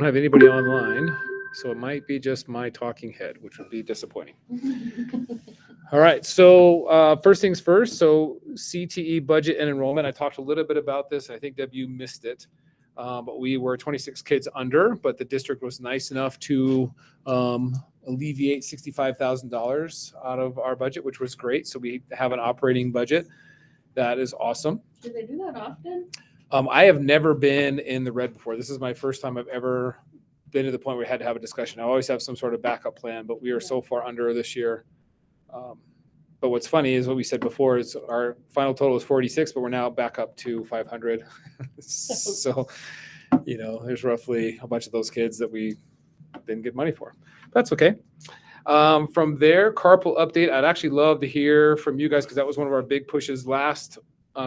don't have anybody online, so it might be just my talking head, which would be disappointing. All right, so first things first. So CTE budget and enrollment. I talked a little bit about this. I think W missed it, but we were 26 kids under. But the district was nice enough to alleviate $65,000 out of our budget, which was great. So we have an operating budget. That is awesome. Do they do that often? I have never been in the red before. This is my first time I've ever been to the point where we had to have a discussion. I always have some sort of backup plan, but we are so far under this year. But what's funny is what we said before is our final total is 46, but we're now back up to 500. So, there's roughly a bunch of those kids that we didn't get money for. That's okay. From there, carpool update. I'd actually love to hear from you guys because that was one of our big pushes last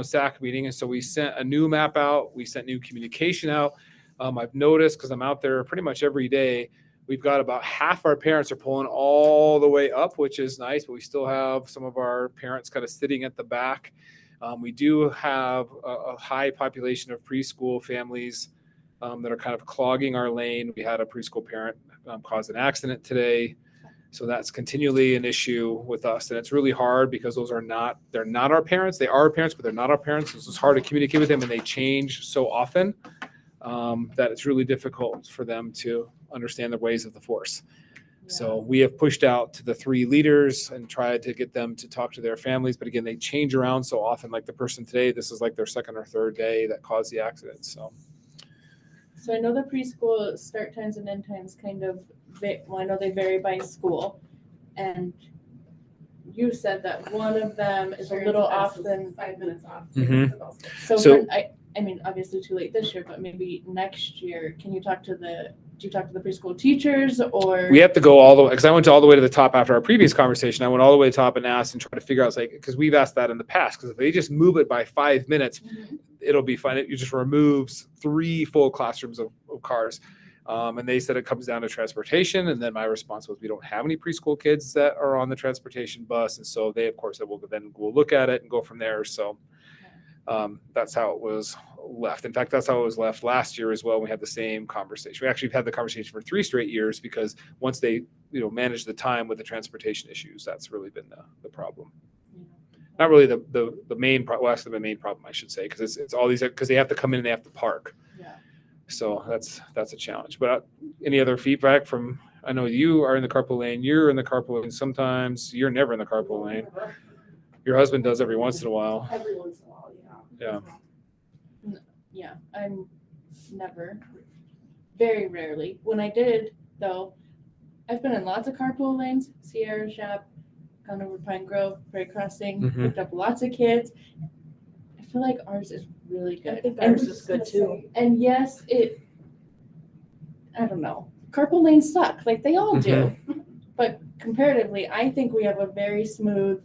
SAC meeting. And so we sent a new map out. We sent new communication out. I've noticed because I'm out there pretty much every day, we've got about half our parents are pulling all the way up, which is nice, but we still have some of our parents kind of sitting at the back. We do have a high population of preschool families that are kind of clogging our lane. We had a preschool parent cause an accident today. So that's continually an issue with us. And it's really hard because they're not our parents. They are our parents, but they're not our parents. So it's hard to communicate with them, and they change so often that it's really difficult for them to understand the ways of the force. Yeah. So we have pushed out to the 3 leaders and tried to get them to talk to their families. But again, they change around so often. Like the person today, this is like their second or third day that caused the accident. So I know the preschool start times and end times kind of, I know they vary by school. And you said that one of them is a little off than 5 minutes off. Mm-hmm. So I mean, obviously too late this year, but maybe next year, do you talk to the preschool teachers or? We have to go all the way, because I went all the way to the top after our previous conversation. I went all the way to the top and asked and tried to figure out, because we've asked that in the past, because if they just move it by 5 minutes, it'll be fine. It just removes 3 full classrooms of cars. And they said it comes down to transportation. And then my response was, we don't have any preschool kids that are on the transportation bus. And so they, of course, we'll look at it and go from there. So that's how it was left. In fact, that's how it was left last year as well. We had the same conversation. We actually had the conversation for 3 straight years because once they, managed the time with the transportation issues, that's really been the problem. Not really the main problem. Well, actually, the main problem, I should say, because it's all these, because they have to come in and they have to park. Yeah. So that's a challenge. But any other feedback from? I know you are in the carpool lane. You're in the carpool lane. Sometimes you're never in the carpool lane. Your husband does every once in a while. Every once in a while, yeah. Yeah. Yeah, I'm never. Very rarely. When I did, though, I've been in lots of carpool lanes. Sierra Shop, gone over Pine Grove, Prairie Crossing, picked up lots of kids. I feel like ours is really good. I think ours is good too. And yes, I don't know. Carpool lanes suck, like they all do. But comparatively, I think we have a very smooth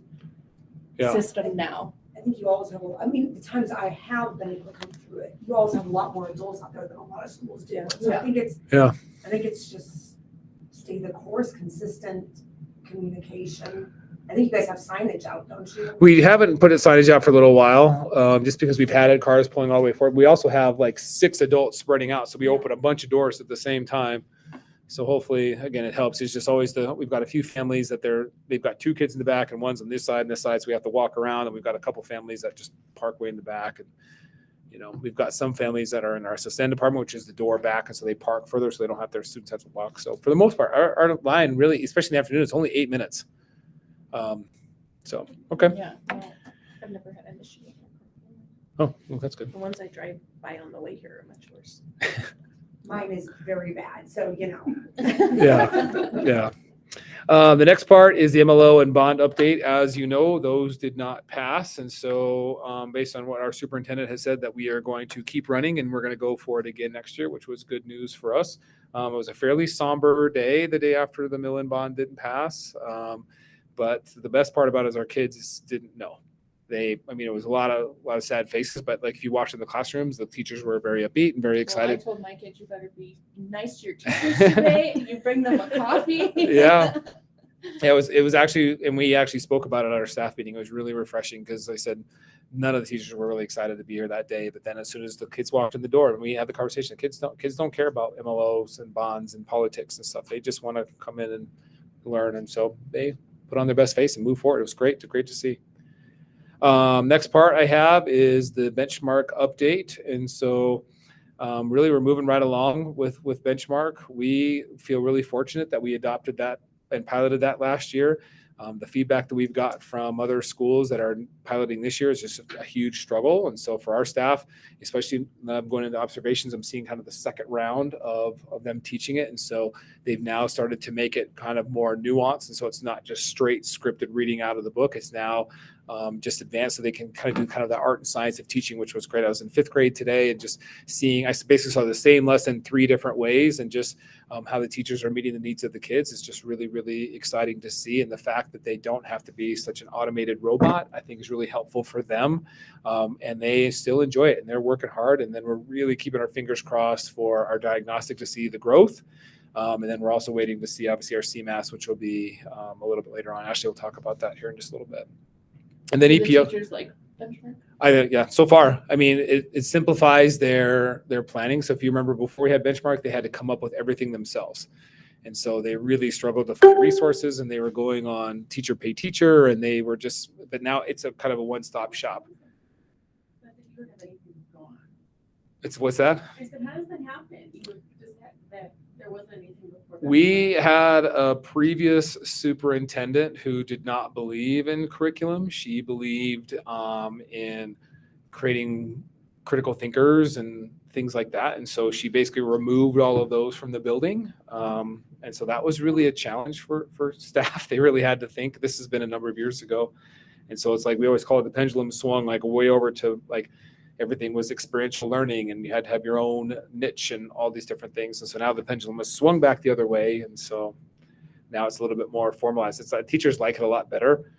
system now. I think you always have the times I have been able to come through it, you always have a lot more adults out there than a lot of schools do. So I think it's just stay the course, consistent communication. I think you guys have signage out, don't you? We haven't put signage out for a little while, just because we've had cars pulling all the way forward. We also have like 6 adults spreading out, so we open a bunch of doors at the same time. So hopefully, again, it helps. It's just always we've got a few families that they've got 2 kids in the back and one's on this side and this side, so we have to walk around. And we've got a couple families that just park way in the back, and we've got some families that are in our assistant department, which is the door back, and so they park further, so they don't have their students have to walk. So for the most part, our line really, especially in the afternoon, it's only 8 minutes. So okay. Yeah, I've never had an issue. Oh, well, that's good. The ones I drive by on the way here are much worse. Mine is very bad, so Yeah. The next part is the MLO and bond update. As you know, those did not pass, and so based on what our superintendent has said, that we are going to keep running and we're going to go for it again next year, which was good news for us. It was a fairly somber day, the day after the mill and bond didn't pass, but the best part about it is our kids didn't know. It was a lot of sad faces, but like if you watch in the classrooms, the teachers were very upbeat and very excited. Well, I told my kids, you better be nice to your teachers today. You bring them a coffee. Yeah. Yeah, it was actually, and we actually spoke about it at our staff meeting. It was really refreshing because I said none of the teachers were really excited to be here that day. But then as soon as the kids walked in the door and we had the conversation, kids don't care about MLOs and bonds and politics and stuff. They just want to come in and learn. And so they put on their best face and move forward. It was great to see. Next part I have is the benchmark update. And so really we're moving right along with benchmark. We feel really fortunate that we adopted that and piloted that last year. The feedback that we've got from other schools that are piloting this year is just a huge struggle. And so for our staff, especially going into observations, I'm seeing kind of the second round of them teaching it. And so they've now started to make it kind of more nuanced. And so it's not just straight scripted reading out of the book. It's now just advanced, so they can kind of do kind of the art and science of teaching, which was great. I was in 5th grade today and just seeing, I basically saw the same lesson 3 different ways, and just how the teachers are meeting the needs of the kids is just really, really exciting to see. And the fact that they don't have to be such an automated robot, I think is really helpful for them. And they still enjoy it and they're working hard. And then we're really keeping our fingers crossed for our diagnostic to see the growth. And then we're also waiting to see, obviously, our CMAS, which will be a little bit later on. Ashley will talk about that here in just a little bit. And then EPO. The teachers like benchmark? Yeah, so far, I mean, it simplifies their planning. So if you remember, before we had benchmark, they had to come up with everything themselves. And so they really struggled to find resources, and they were going on teacher pay teacher, and they were just, but now it's a kind of a one-stop shop. It's, what's that? I said, how does that happen? You would just have that there wasn't anything before that. We had a previous superintendent who did not believe in curriculum. She believed in creating critical thinkers and things like that. And so she basically removed all of those from the building. And so that was really a challenge for staff. They really had to think. This has been a number of years ago. And so it's like, we always call it the pendulum swung like way over to like, everything was experiential learning, and you had to have your own niche and all these different things. And so now the pendulum has swung back the other way. And so now it's a little bit more formalized. It's like teachers like it a lot better.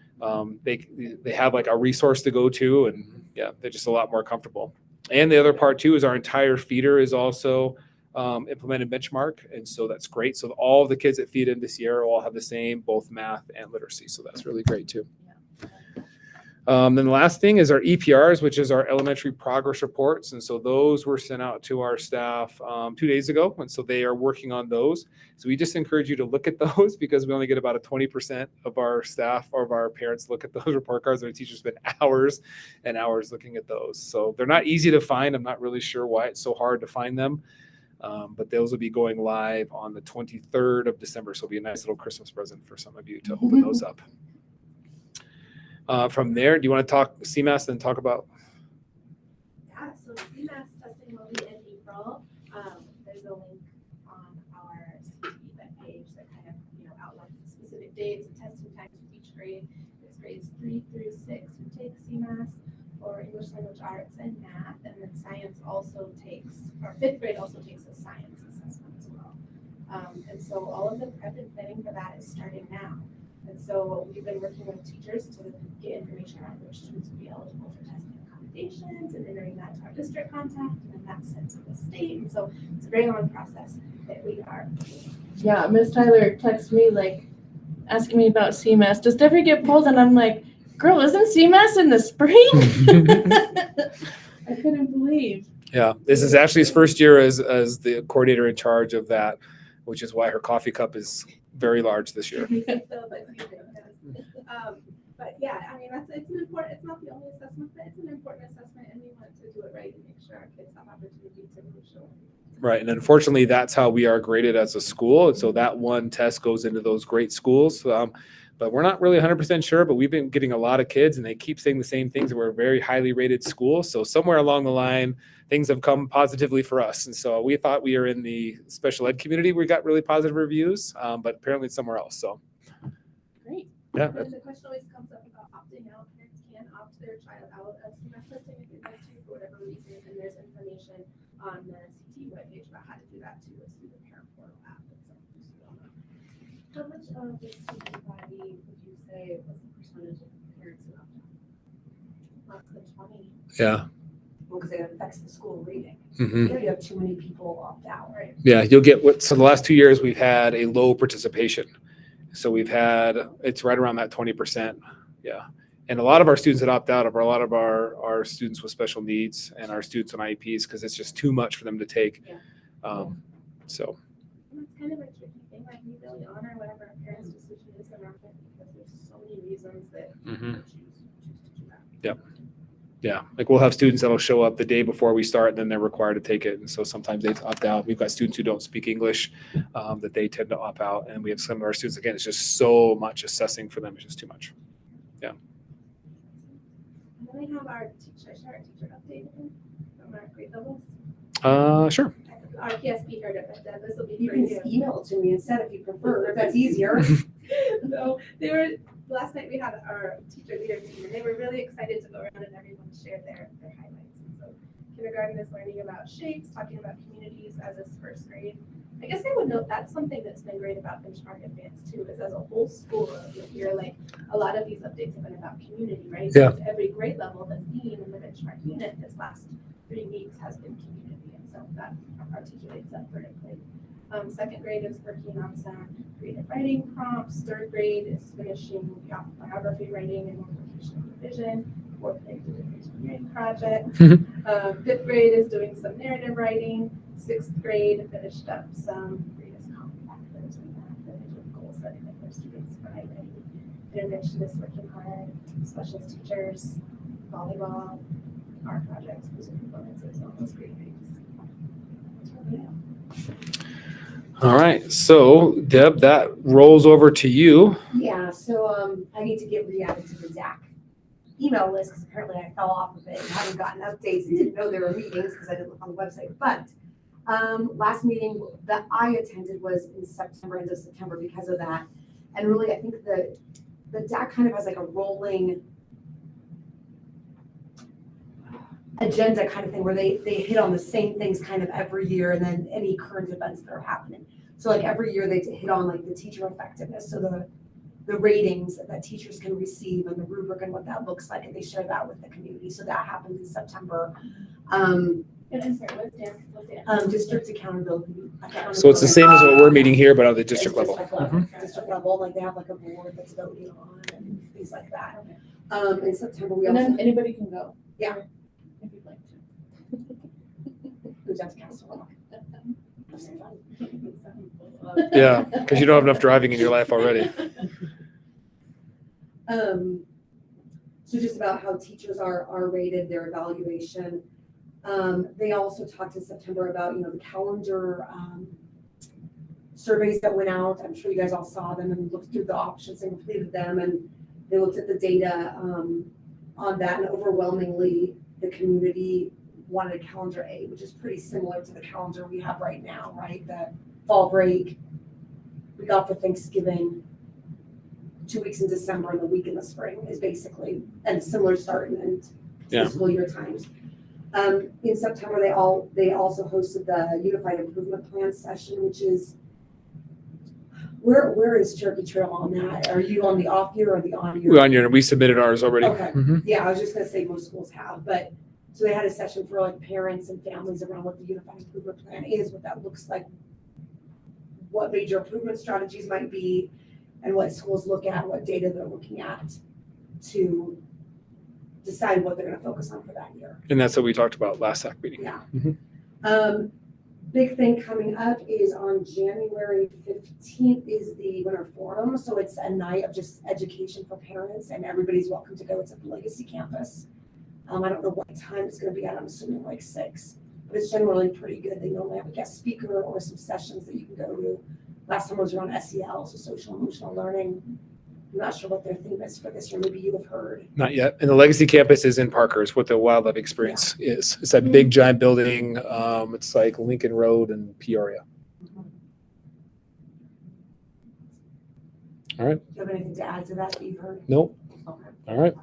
They have like a resource to go to, and yeah, they're just a lot more comfortable. And the other part too is our entire feeder is also implemented benchmark. And so that's great. So all of the kids that feed into Sierra all have the same, both math and literacy. So that's really great too. Then the last thing is our EPRs, which is our elementary progress reports. And so those were sent out to our staff 2 days ago. And so they are working on those. So we just encourage you to look at those, because we only get about a 20% of our staff or of our parents look at those report cards. Our teachers spend hours and hours looking at those. So they're not easy to find. I'm not really sure why it's so hard to find them. But those will be going live on the 23rd of December. So it'll be a nice little Christmas present for some of you to open those up. From there, do you want to talk CMAS and talk about? Yeah, so CMAS testing will be in April. There's a link on our CT webpage that kind of, outlines the specific dates and testing times for each grade. It's grades 3 through 6 who take CMAS, for English language arts and math, and then science also takes, or 5th grade also takes a science assessment as well. And so all of the prep and planning for that is starting now. And so we've been working with teachers to get information around which students would be eligible for testing accommodations, and entering that to our district contact, and then that's sent to the state. And so it's a very long process that we are. Yeah, Miss Tyler texted me like asking me about CMAS. Does Deborah get pulled? And I'm like, girl, isn't CMAS in the spring? I couldn't believe. Yeah, this is Ashley's first year as the coordinator in charge of that, which is why her coffee cup is very large this year. But yeah, I mean, it's an important, it's not the only assessment, but it's an important assessment, and we want to do it right and make sure our kids have opportunity to really show it. Right, and unfortunately, that's how we are graded as a school, and so that one test goes into those great schools. But we're not really 100% sure, but we've been getting a lot of kids, and they keep saying the same things. We're a very highly rated school, so somewhere along the line, things have come positively for us. And so we thought we were in the special ed community. We got really positive reviews, but apparently it's somewhere else. So Great. Yeah. And the question always comes up about opting out. Parents can opt their child out of CMAS testing if they'd like to for whatever reason. And there's information on the CT webpage about how to do that too, it's through the parent portal app. How much of the student body would you say was the percentage of parents who opt out? Less than 20. Yeah. Well, because it affects the school reading. Mm-hmm. You have too many people opt out, right? Yeah, you'll get so the last 2 years we've had a low participation. So it's right around that 20%. Yeah. And a lot of our students that opt out are a lot of our students with special needs and our students on IEPs because it's just too much for them to take. Yeah. So. And it's kind of a tricky thing, like we really honor whatever our parents' decision is around it because there's so many reasons that Mhm. they choose to do that. Yep. Yeah, like we'll have students that'll show up the day before we start, and then they're required to take it. And so sometimes they opt out. We've got students who don't speak English that they tend to opt out. And we have some of our students, again, it's just so much assessing for them. It's just too much. And then we have our teacher update from our grade levels. Sure. Our PSP heard it, but this will be You for can you. email it to me instead if you prefer, if that's easier. So last night we had our teacher leader meeting and they were really excited to go around and everyone shared their highlights. And so kindergarten is learning about shapes, talking about communities as is first grade. I guess I would note that's something that's been great about Benchmark Advanced too, is as a whole school, you'll hear like a lot of these updates have been about community, right? Yeah. So it's every grade level, the theme in the Benchmark unit this last 3 weeks has been community. And so that articulates that vertically. Second grade is working on some creative writing prompts. Third grade is finishing biography writing and multiplication and division. Fourth grade did an engineering project. Fifth grade is doing some narrative writing. Sixth grade finished up some greatest common factors and that goal setting with their students for highlighting. Intervention is working hard. Specialist teachers, volleyball, art projects, music performances, all those great things. All right. So, Deb, that rolls over to you. Yeah, so I need to get re-added to the DAC email list because apparently I fell off of it and haven't gotten updates and didn't know there were meetings because I didn't look on the website. But last meeting that I attended was in September, end of September because of that. And really, I think the DAC kind of has like a rolling agenda kind of thing where they hit on the same things kind of every year and then any current events that are happening. So like every year they hit on like the teacher effectiveness. So the ratings that teachers can receive and the rubric and what that looks like, and they share that with the community. So that happened in September. District accountability. So it's the same as what we're meeting here, but on the district level. District level, like they have like a board that's voting on and things like that. In September, we And also then anybody can go. Yeah. If you'd like to. goes down to Castle Rock. Yeah, because you don't have enough driving in your life already. So just about how teachers are rated, their evaluation. They also talked in September about, the calendar surveys that went out. I'm sure you guys all saw them and looked through the options and completed them. And they looked at the data on that, and overwhelmingly the community wanted calendar A, which is pretty similar to the calendar we have right now, right? The fall break, week off for Thanksgiving, 2 weeks in December, and the week in the spring is basically, and similar start and school year times. In September, they also hosted the Unified Improvement Plan session, which is, where is Cherokee Trail on that? Are you on the off year or the on year? We submitted ours already. Okay. Yeah, I was just gonna say most schools have, but, so they had a session for like parents and families around what the Unified Improvement Plan is, what that looks like, what major improvement strategies might be, and what schools look at, what data they're looking at to decide what they're gonna focus on for that year. And that's what we talked about last SAC meeting. Yeah. Big thing coming up is on January 15th is the Winter Forum. So it's a night of just education for parents and everybody's welcome to go. It's at the Legacy campus. I don't know what time it's gonna be at. I'm assuming like 6, but it's generally pretty good. They normally have a guest speaker or some sessions that you can go to. Last time was around SEL, so social emotional learning. I'm not sure what their theme is for this year. Maybe you have heard. Not yet. And the Legacy campus is in Parker, is what the wildlife experience is. It's that big giant building. It's like Lincoln Road and Peoria. All right. Do you have anything to add to that you've heard? Nope. Okay. All right.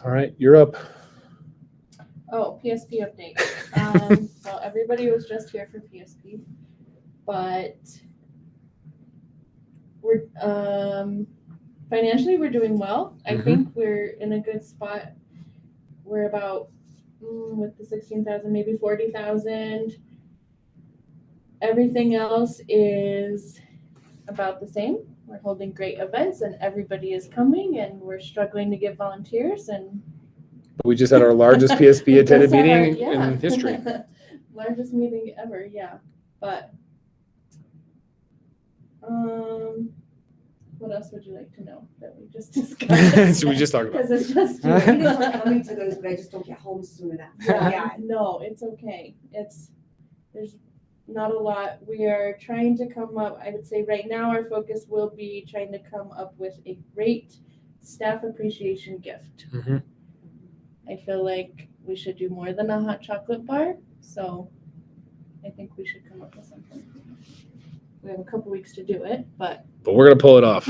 All right. You're up. Oh, PSP update. Well, everybody was just here for PSP, but we're financially we're doing well. I think we're in a good spot. We're about with the 16,000, maybe 40,000. Everything else is about the same. We're holding great events and everybody is coming and we're struggling to get volunteers and We just had our largest PSP attended Just had our- meeting yeah. in history. Largest meeting ever, yeah. But what else would you like to know that we just discussed? So we just talked about. Because it's just I think it's like coming to those, but I just don't get home soon enough. yeah, no, it's okay. There's not a lot. We are trying to come up, I would say right now our focus will be trying to come up with a great staff appreciation gift. Mhm. I feel like we should do more than a hot chocolate bar, so I think we should come up with something. We have a couple weeks to do it, but But we're gonna pull it off.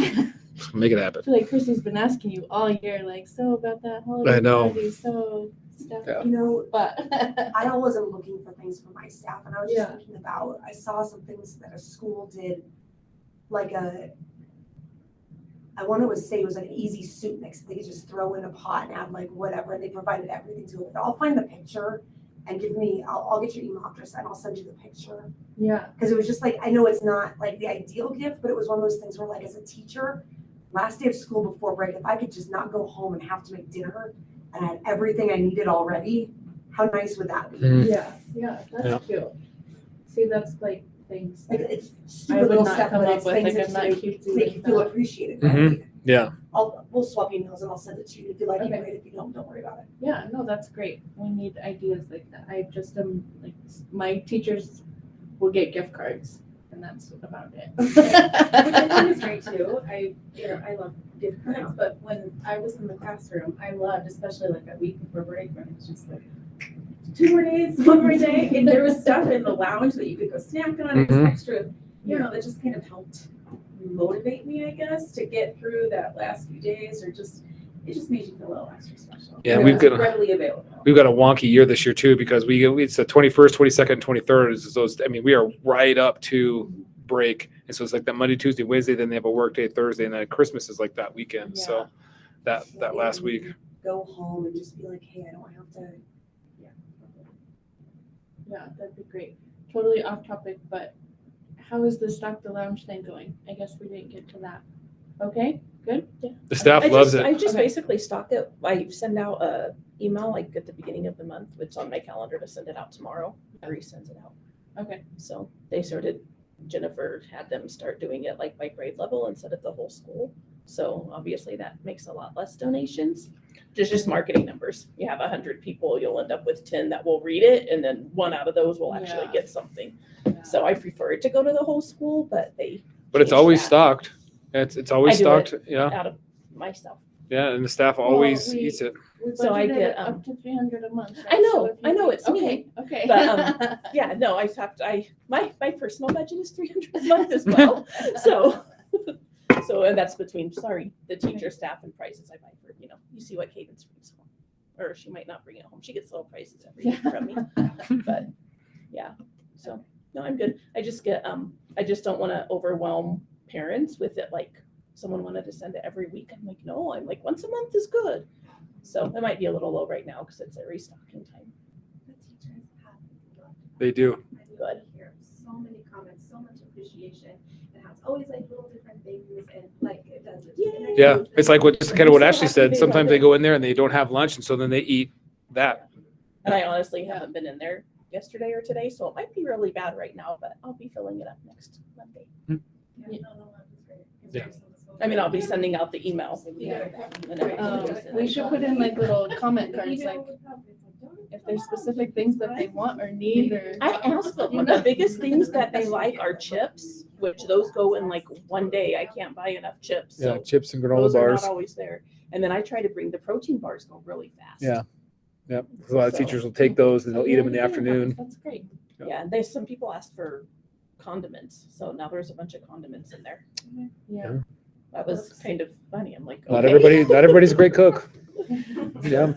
Make it happen. I feel like Chrissy's been asking you all year, like, so about that holiday I know. party, so stuff. Yeah. You know, But I always am looking for things for my staff, and I was just Yeah. thinking about, I saw some things that a school did, like I want to say it was like an easy soup mix, they could just throw in a pot and add like whatever, and they provided everything to it. I'll find the picture and I'll get your email address and I'll send you the picture. yeah, Because it was just like, I know it's not like the ideal gift, but it was one of those things where like as a teacher, last day of school before break, if I could just not go home and have to make dinner and I had everything I needed already, how nice would that be? Mm. yeah, that's Yeah. cute. See, that's like things. Like it's I stupid would little not stuff, come but up it's with, things like, that I'm not make cutesy make like you feel that. appreciated. Mhm. Right? Yeah. We'll swap emails and I'll send it to you. If you like Okay. it, great. If you don't worry about it. Yeah, no, that's great. We need ideas like that. I just am like, my teachers will get gift cards and that's about Which I think it. is great too. I love gift cards, but when I was in the classroom, I loved, especially like that week before break when it's just like 2 more days, 1 more day, and there was stuff in the lounge that you could go snack on, and just Mhm. extra, that just kind of helped motivate me, I guess, to get through that last few days, or it just made you feel a little extra special. Yeah, And it we've was got- readily available. We've got a wonky year this year too because it's the 21st, 22nd, 23rd is those. I mean, we are right up to break, and so it's like that Monday, Tuesday, Wednesday. Then they have a work day Thursday, and then Christmas is like that weekend. So that last week. Go home and just be like, hey, I don't have to. Yeah, that'd be great. Totally off topic, but how is the Stock the Lounge thing going? I guess we didn't get to that. Okay, good? The staff loves it. I just Okay. basically stock it. I send out a email like at the beginning of the month. It's on my calendar to send it out tomorrow. Marie sends it out. Okay. So they started, Jennifer had them start doing it like by grade level instead of the whole school. So obviously that makes a lot less donations. Just marketing numbers. You have 100 people, you'll end up with 10 that will read it, and then 1 out of those will actually Yeah. get something. So I prefer it to go to the whole school, but they But it's change always that stocked. It's always I do it. stocked. Yeah. out of myself. Yeah. And the staff always we- eats it. We So I budgeted get, up to 300 a month. I right? know, So if you I know, could- it's me. Okay. But, Yeah, no, my personal budget is 300 a month as well. So, and that's between, the teacher, staff, and prices I buy for, you see what Cadence brings home. Or she might not bring it home. She gets little prices every week from me. But yeah, so no, I'm good. I just don't want to overwhelm parents with it. Like someone wanted to send it every week. I'm like, no, I'm like once a month is good. So it might be a little low right now because it's a restocking time. The teachers have loved it. They do. I hear so many comments, so much appreciation, and how it's always like little different things, and like it does it. Yeah. It's like just kind of what Ashley said. They Sometimes love they it. go in there and they don't have lunch, and so then they eat that. And I honestly haven't been in there yesterday or today, so it might be really bad right now, but I'll be filling it up next Monday. Yeah. I mean, I'll be sending out the email. Yeah. And everything. We should put in like little comment cards, like if there's specific things that they want or need or. I asked them, the biggest things that they like are chips, which those go in like one day. I can't buy enough chips, Yeah. so Chips and granola those are bars. not always there. And then I try to bring the protein bars go really fast. Yeah. Yep. A lot of teachers will take those and they'll eat them in the afternoon. That's great. Yeah, and some people asked for condiments, so now there's a bunch of condiments in there. Yeah. That was kind of funny. I'm like, Not okay. everybody's a great cook. Yeah.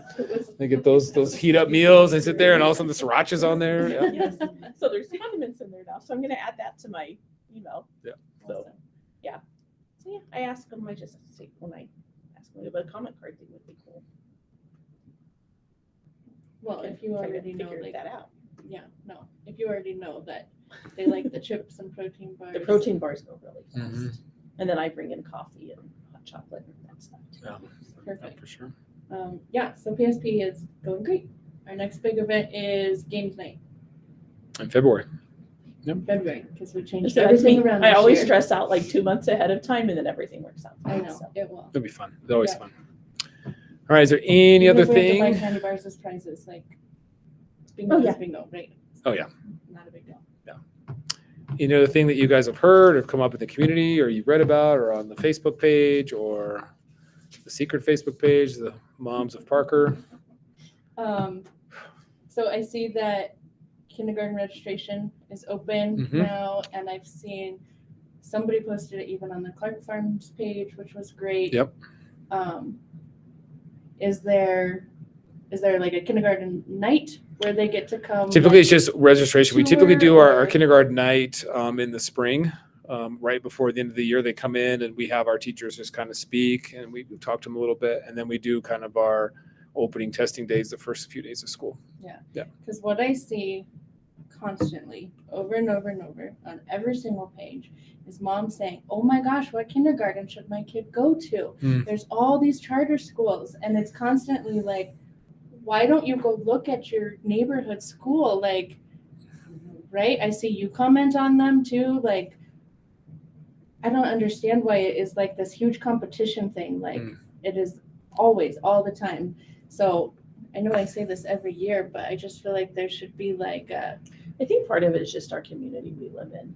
They get those heat up meals. They sit there and all of a sudden the sriracha's on there. Yeah. Yes. So there's condiments in there now. So I'm gonna add that to my email. Yeah. So yeah, I asked them. I just say when I ask them about a comment card thing would be cool. Well, if you Try to already know, figure like, that out. yeah, no, if you already know that They like the chips and protein bars. The protein bars go really fast. Mhm. And then I bring in coffee and hot chocolate and that stuff too. Yeah. Perfect. For sure. Yeah, so PSP is going great. Our next big event is games night In February. in February because we changed So everything around. I this always year. stress out like 2 months ahead of time and then everything works out. I know So. it will. It'll be fun. It's always Yeah. fun. All right. Is there any Even other if we have to buy thing? candy bars as prizes, like it's bingo, Oh, yeah. is bingo, right? Oh, yeah. Not a big deal. Any other thing that you guys have heard or come up in the community or you've read about or on the Facebook page or the secret Facebook page, the Moms of Parker? So I see that kindergarten registration is open Mhm. now, and I've seen somebody posted it even on the Clark Farms page, which was great. Yep. Is there like a kindergarten night where they get to come? Typically, it's just registration. We typically do tour our or- kindergarten night in the spring, right before the end of the year. They come in and we have our teachers just kind of speak and we talk to them a little bit. And then we do kind of our opening testing days, the first few days of school. Because what I see constantly over and over and over on every single page is mom saying, "Oh my gosh, what kindergarten should my kid go to? Mm. There's all these charter schools." And it's constantly like, why don't you go look at your neighborhood school? Like, right? I see you comment on them too. Like, I don't understand why it is like this huge competition thing. Like, it is always, all the time. So I know I say this every year, but I just feel like there should be like I think part of it is just our community we live in.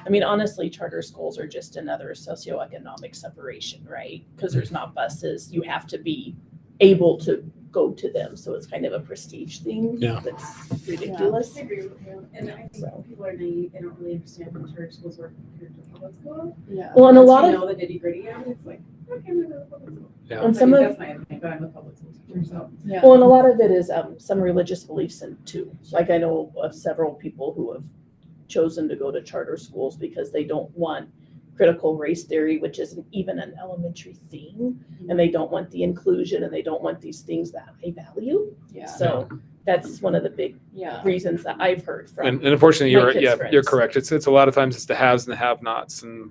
I mean, honestly, charter schools are just another socioeconomic separation, right? Because there's not buses. You have to be able to go to them. So it's kind of a prestige thing. Yeah. That's ridiculous. I agree with you, and I think people are naive, they don't really understand how charter schools work compared to public school. yeah. Well, and a Once lot you of, know the nitty gritty of it, it's like, okay, I'm gonna go to public school. Yeah. and I some mean, of, that's my opinion, but I'm a public school teacher, so. Yeah. well, and a lot of it is some religious beliefs in too. Like I know of several people who have chosen to go to charter schools because they don't want critical race theory, which isn't even an elementary thing, and they don't want the inclusion and they don't want these things that I value. Yeah. So that's one of the big Yeah. reasons that I've heard from. And unfortunately, my you're kids' you're friends. correct. It's a lot of times it's the haves and the have-nots, and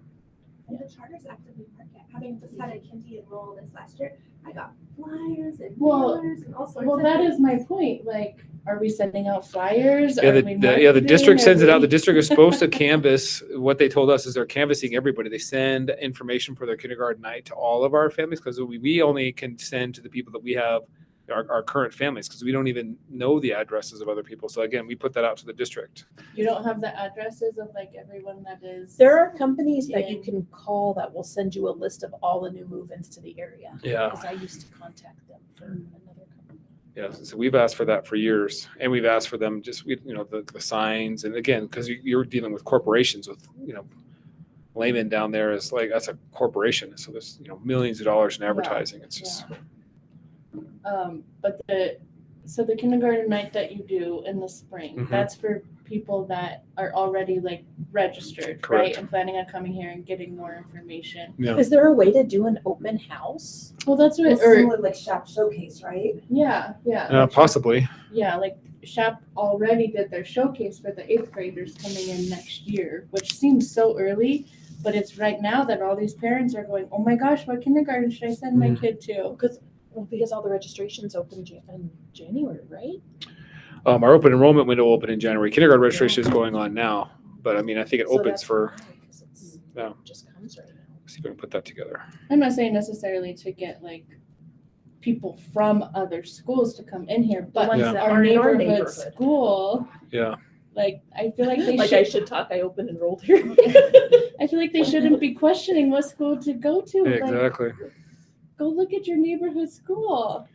The charters actively market, having just had a kindy enroll this last year, I got flyers and Well- mailers and all sorts Well, of that things. is my point. Like, are we sending out flyers? yeah, Are we the marketing? district sends it Are out. The we- district is supposed to canvass. What they told us is they're canvassing everybody. They send information for their kindergarten night to all of our families because we only can send to the people that we have, our current families, because we don't even know the addresses of other people. So again, we put that out to the district. You don't have the addresses of like everyone that is. There are companies that you in- can call that will send you a list of all the new move-ins to the area. Yeah. Because I used to contact them for another company. Yeah, so we've asked for that for years, and we've asked for them just the signs, and again, because you're dealing with corporations with layman down there is like that's a corporation, so there's millions of dollars in advertising. It's just But the kindergarten night that you do in the spring, Mhm. that's for people that are already like registered, Correct. right? And planning on coming here and getting more information. yeah. Is there a way to do an open house? Well, that's what, It's or similar like shop showcase, right? yeah. Like, Possibly. Yeah, like SHAP already did their showcase for the 8th graders coming in next year, which seems so early, but it's right now that all these parents are going, oh my gosh, what kindergarten should I send my Mm. kid to? Well, because all the registrations open in January, right? Our open enrollment window will open in January. Kindergarten registration is going on now, but I mean, I think it So opens that's for. why, 'cause it's- Yeah. it just comes right now. See if I can put that together. I'm not saying necessarily to get like people from other schools to come in here, The but ones Yeah. that our aren't in our neighborhood neighborhood. school, Yeah. like I feel like they Like should. I should talk, I open enrolled here. I feel like they shouldn't be questioning what school to go to. Like, Exactly. go look at your neighborhood school.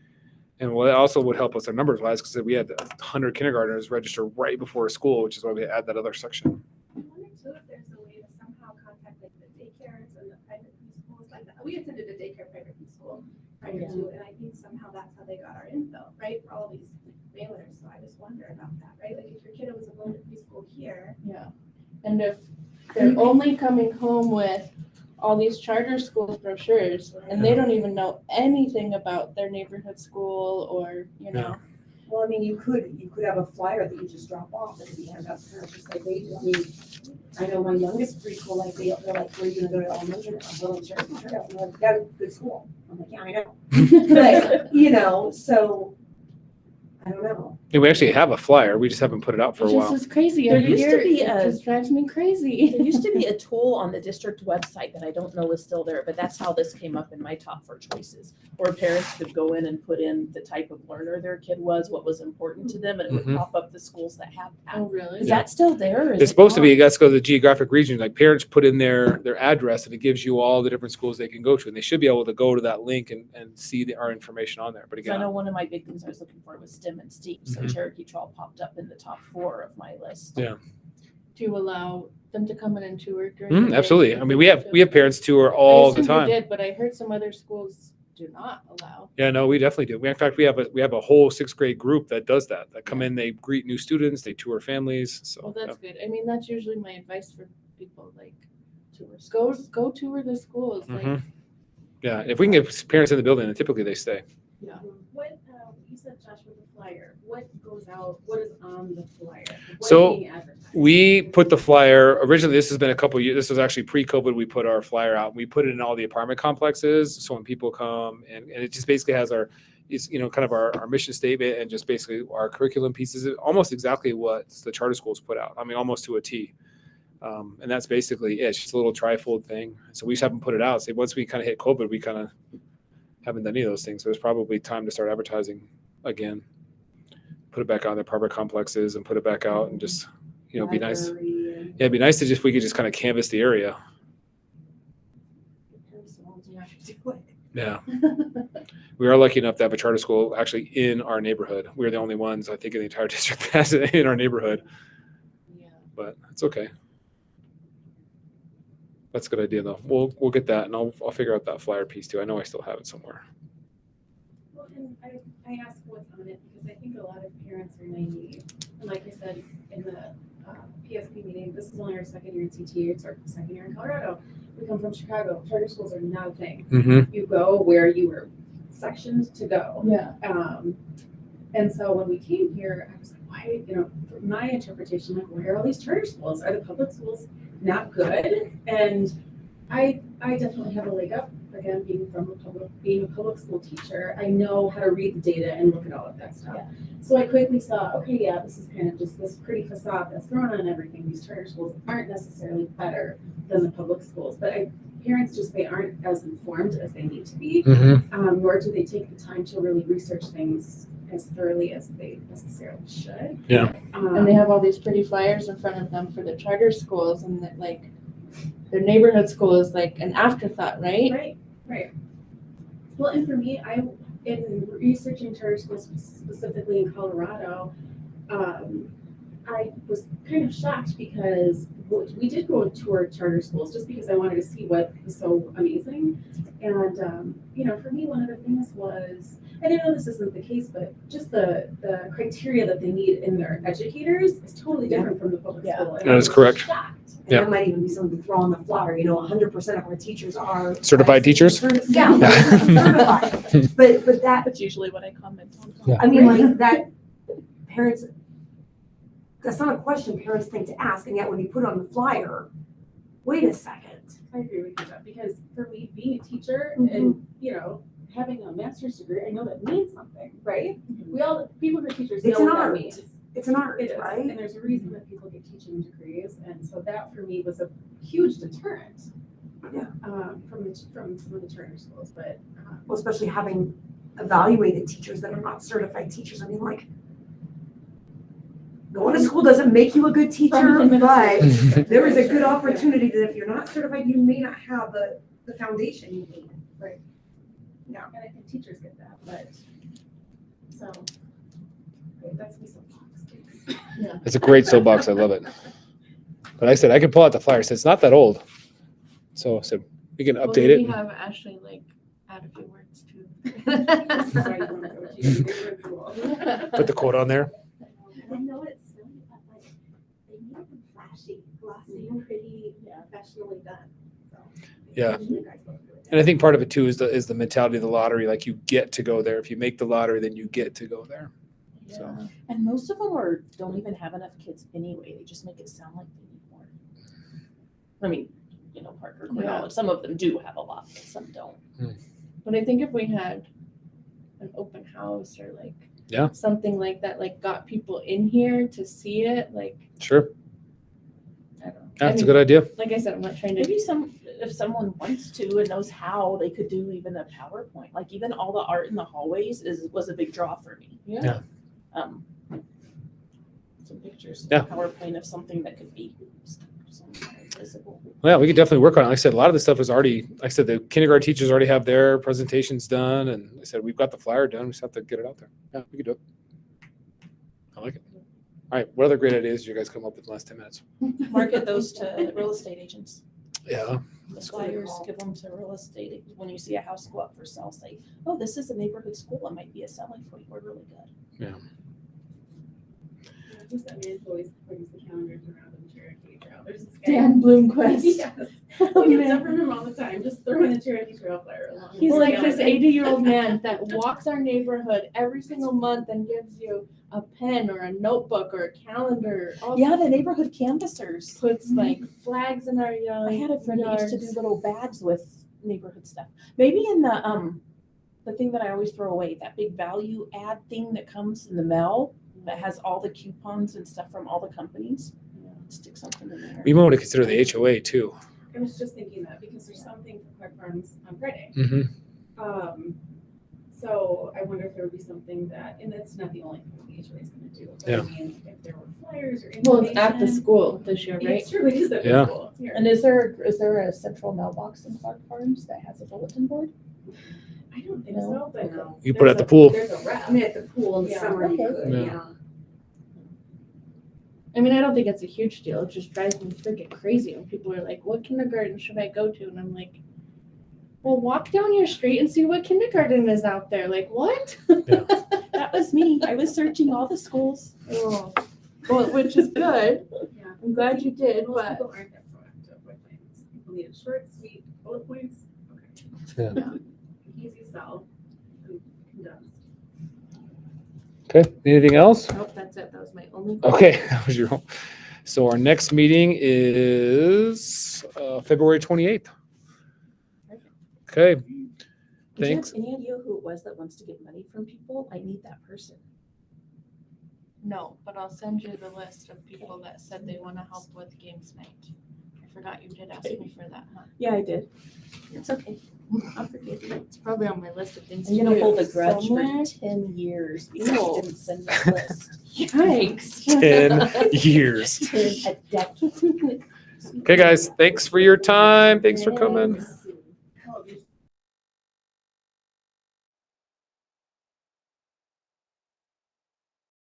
And what also would help us our numbers wise, because we had 100 kindergartners register right before school, which is why we add that other section. I wonder too if there's a way to somehow contact like the daycares and the private preschools like that. We attended a daycare private preschool prior Yeah. to, and I think somehow that's how they got our info, right? For all these mailers, so I just wonder about that, right? Like if your kid was enrolled in preschool here, Yeah. And if they're only coming home with all these charter schools brochures and they don't even know anything about their neighborhood school or, Well, I mean, you could have a flyer that you just drop off and be handed out to parents just like they do. I mean, I know my youngest preschool, like they're like, where are you gonna go to elementary? I'm going to Cherokee Trail. I'm like, got a good school. I'm like, yeah, I know. But, you know, so I don't know. Yeah, we actually have a flyer. We just haven't put it out for a It just while. is crazy There every used to year. be It a- just drives me crazy. There used to be a tool on the district website that I don't know is still there, but that's how this came up in my top 4 choices, where parents could go in and put in the type of learner their kid was, what was important to them, and it would Mhm. pop up the schools that have Oh, that. really? Is that still there? Or is It's it supposed to be, gone? you guys go to the geographic region, like parents put in their address and it gives you all the different schools they can go to. And they should be able to go to that link and see our information on there. But 'Cause I again, know one of my big things I was looking for was STEM and STEAM, so Mhm. Cherokee Trail popped up in the top 4 of my list. Yeah. Do you allow them to come in and tour during the day? absolutely. I mean, we have parents tour all the I assumed time. you did, but I heard some other schools do not allow. Yeah, no, we definitely do. In fact, we have a whole 6th grade group that does that. That come in, they greet new students, they tour families. So Well, that's good. I mean, that's usually my advice for people, like, Tours. go tour the schools. Like, Mhm. Yeah, if we can get parents in the building, then typically they stay. What, you said, Josh, with the flyer, what goes out, what is on the flyer? What So, is being advertised? We put the flyer, originally, this has been a couple years, this was actually pre-COVID, we put our flyer out. We put it in all the apartment complexes. So when people come and it just basically has it's, kind of our mission statement and just basically our curriculum pieces, almost exactly what the charter schools put out. I mean, almost to a T. And that's basically it. It's just a little trifold thing. So we just haven't put it out. So once we kind of hit COVID, we kind of haven't done any of those things. So it's probably time to start advertising again. Put it back out in the apartment complexes and put it back out and just, be nice. Library and- Yeah, it'd be nice to we could just kind of canvas the area. Parents don't want to actually do it. Yeah. We are lucky enough to have a charter school actually in our neighborhood. We're the only ones, I think, in the entire district that has it in our neighborhood, yeah. but it's okay. That's a good idea, though. We'll get that, and I'll figure out that flyer piece too. I know I still have it somewhere. Well, and I ask what's on it because I think a lot of parents are naive. And like I said in the PSP meeting, this is only our 2nd year in CTA, it's our 2nd year in Colorado. We come from Chicago. Charter schools are not a thing. Mm-hmm. You go where you were sectioned to go. Yeah. And so when we came here, I was like, why, from my interpretation, like, where are all these charter schools? Are the public schools not good? And I definitely have a leg up, again, being a public school teacher. I know how to read the data and look at all of that stuff. Yeah. So I quickly saw, okay, yeah, this is kind of just this pretty facade that's thrown on everything. These charter schools aren't necessarily better than the public schools, but parents they aren't as informed as they need to be, Mm-hmm. nor do they take the time to really research things as thoroughly as they necessarily should. Yeah. And they have all these pretty flyers in front of them for the charter schools, and that, like, their neighborhood school is like an afterthought, right? Right. Well, and for me, in researching charter schools specifically in Colorado, I was kind of shocked because we did go tour charter schools just because I wanted to see what was so amazing. And, for me, one of the things was, and I know this isn't the case, but just the criteria that they need in their educators is totally different from the public Yeah. school. And That I is was correct. shocked. And Yeah. that might even be something to throw on the flyer, 100% of our teachers are. Certified teachers? Yeah, certified. But that, That's usually what I comment on. Yeah. I mean, like, that parents, that's not a question parents think to ask, and yet when you put it on the flyer, wait a second. I agree with you, Jeff, because for me, being a teacher Mhm. and, having a master's degree, I know that means something, right? People who are teachers It's know an what that art. means. It's an art, It is, right? and there's a reason that people get teaching degrees, and so that for me was a huge deterrent. Yeah. From some of the charter schools, but, Well, especially having evaluated teachers that are not certified teachers. I mean, like, going to school doesn't make you a good teacher, From but administration. there is a good opportunity that if you're not certified, you may not have the foundation you need. and I think teachers get that, but, so, okay, that's me soapbox, thanks. It's a great soapbox. I love it. But I said I can pull out the flyer. So it's not that old. So we can update We it. have Ashley, like, add a few words too. This is why you want to go to your neighborhood school. Put the quote on there. I know it's silly, but like, they need them flashy, glossy, pretty, professionally done. So, Yeah. you guys both do it. And I think part of it too is the mentality of the lottery. Like, you get to go there. If you make the lottery, then you get to go there. So Yeah. And most of them don't even have enough kids anyway. They just make it sound like they need more. I mean, Parker, Quinell, some of them do have a lot, but some don't. But I think if we had an open house or like something like that, like got people in here to see it, like sure, I don't know. that's a good idea. Like I said, I'm not trying to. Maybe if someone wants to and knows how, they could do even a PowerPoint. Like even all the art in the hallways was a big draw for me. Yeah. Some pictures, Yeah. PowerPoint of something that could be visible. Yeah, we could definitely work on it. Like I said, a lot of the stuff is already, like I said, the kindergarten teachers already have their presentations done, and I said we've got the flyer done. We just have to get it out there. Yeah, we could do it. I like it. All right, what other great ideas did you guys come up with in the last 10 minutes? Market those to real estate agents. Yeah, The flyers, give them to real estate. When you see a house go up for sale, say, oh, this is a neighborhood school. It might be a selling point. We're really good. I guess that man always brings the calendars around and Cherokee Trail. There's this guy. Dan Bloomquist. Yes. Oh, We get man. stuff from him all the time, just throwing a Cherokee Trail flyer along. He's with like the this calendar. 80-year-old man that walks our neighborhood every single month and gives you a pen or a notebook or a calendar. All Yeah, the neighborhood canvassers. puts like flags in our yard. I had a friend that used to do little bags with neighborhood stuff. Maybe in the thing that I always throw away, that big value add thing that comes in the mail that has all the coupons and stuff from all the companies. Stick something in there. we might want to consider the HOA too. I was just thinking that because there's something for Clark Farms on Friday. Mm-hmm. So I wonder if there would be something that, and that's not the only thing the HOA is going to do. But Yeah. I mean, if there were flyers or Well, information. it's at the school this year, right? It's true, it is at Yeah. the school. Here. And is there a central mailbox in Clark Farms that has a bulletin board? I don't think No. so, but. No. You put it at the there's a- pool. There's a rep. I mean, at the pool in the Yeah. summer, you Okay. could, Yeah. yeah. I mean, I don't think it's a huge deal. It just drives me freaking crazy when people are like, what kindergarten should I go to? And I'm like, well, walk down your street and see what kindergarten is out there. Like, what? That was me. I was searching all the schools. Oh, well, which is good. Yeah. I'm glad you did, Most but people aren't that proactive with things. People need a short, sweet, bullet points. Okay. Yeah. Easy sell. And condensed. Okay, anything else? nope, that's it. That was my only. Okay, that was your. So our next meeting is February 28th. Okay, Did thanks. you have any idea who it was that wants to get money from people? I need that person. No, but I'll send you the list of people that said they want to help with games night. I forgot you did ask me for that, huh? Yeah, I did. It's okay. I'll forgive you. It's probably on my list of things I'm to gonna do hold a grudge somewhere. for 10 years because Ew. you didn't send me a list. Yikes. 10 years. 10 a decade. Okay, guys, thanks for your time. Thanks for coming. Thanks.